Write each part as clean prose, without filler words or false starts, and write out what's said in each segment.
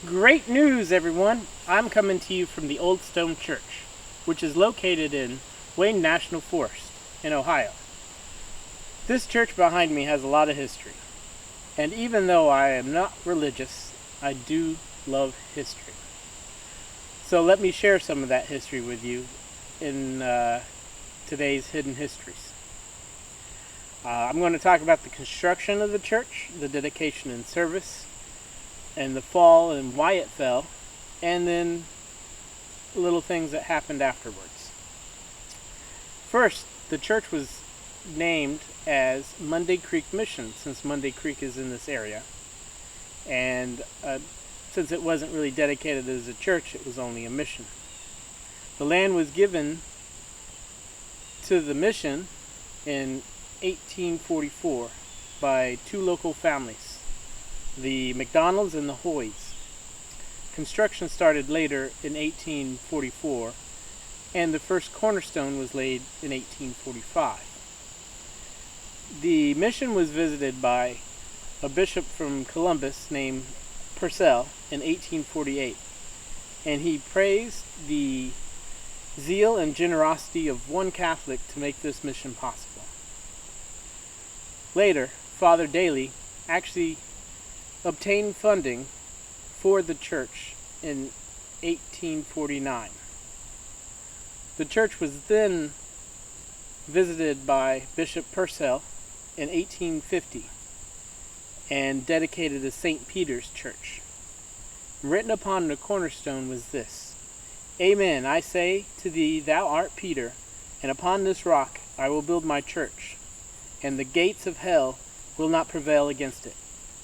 Great news, everyone! I'm coming to you from the Old Stone Church, which is located in Wayne National Forest in Ohio. This church behind me has a lot of history, and even though I am not religious, I do love history. So let me share some of that history with you in today's Hidden Histories. I'm going to talk about the construction of the church, the dedication and service, and the fall and why it fell, and then little things that happened afterwards. First, the church was named as Monday Creek Mission, since Monday Creek is in this area. And since it wasn't really dedicated as a church, it was only a mission. The land was given to the mission in 1844 by two local families, the McDonalds and the Hoys. Construction started later in 1844, and the first cornerstone was laid in 1845. The mission was visited by a bishop from Columbus named Purcell in 1848, and he praised the zeal and generosity of one Catholic to make this mission possible. Later, Father Daly actually obtained funding for the church in 1849. The church was then visited by Bishop Purcell in 1850 and dedicated as St. Peter's Church. Written upon the cornerstone was this: Amen, I say to thee, thou art Peter, and upon this rock I will build my church, and the gates of hell will not prevail against it.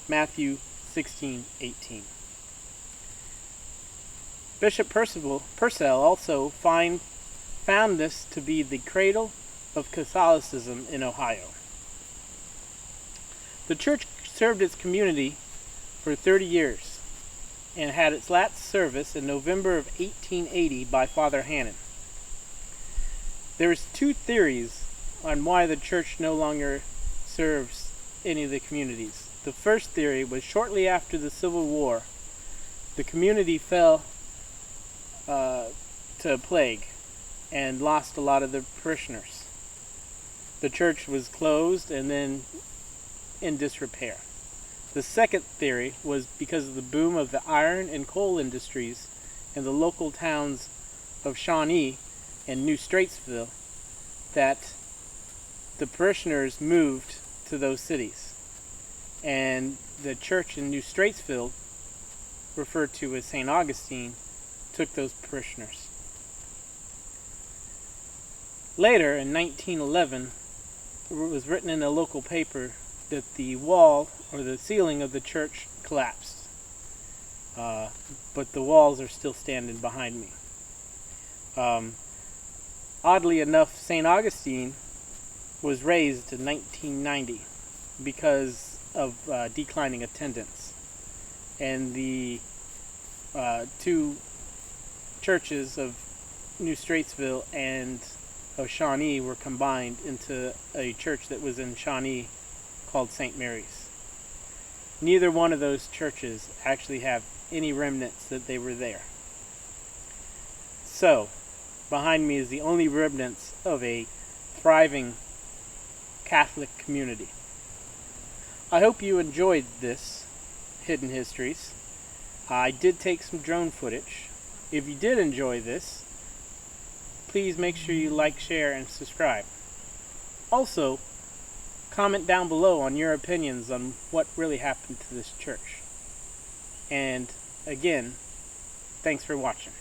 Matthew 16:18. Bishop Purcell also found this to be the cradle of Catholicism in Ohio. The church served its community for 30 years and had its last service in November of 1880 by Father Hannon. There's two theories on why the church no longer serves any of the communities. The first theory was shortly after the Civil War, the community fell to a plague and lost a lot of their parishioners. The church was closed and then in disrepair. The second theory was because of the boom of the iron and coal industries in the local towns of Shawnee and New Straitsville, that the parishioners moved to those cities, and the church in New Straitsville, referred to as St Augustine, took those parishioners. Later, in 1911, it was written in a local paper that the wall or the ceiling of the church collapsed, but the walls are still standing behind me. Oddly enough, St. Augustine was razed in 1990 because of declining attendance, and the two churches of New Straitsville and of Shawnee were combined into a church that was in Shawnee called St. Mary's. Neither one of those churches actually have any remnants that they were there. So, behind me is the only remnants of a thriving Catholic community. I hope you enjoyed this Hidden Histories. I did take some drone footage. If you did enjoy this, please make sure you like, share, and subscribe. Also, comment down below on your opinions on what really happened to this church. And again, thanks for watching.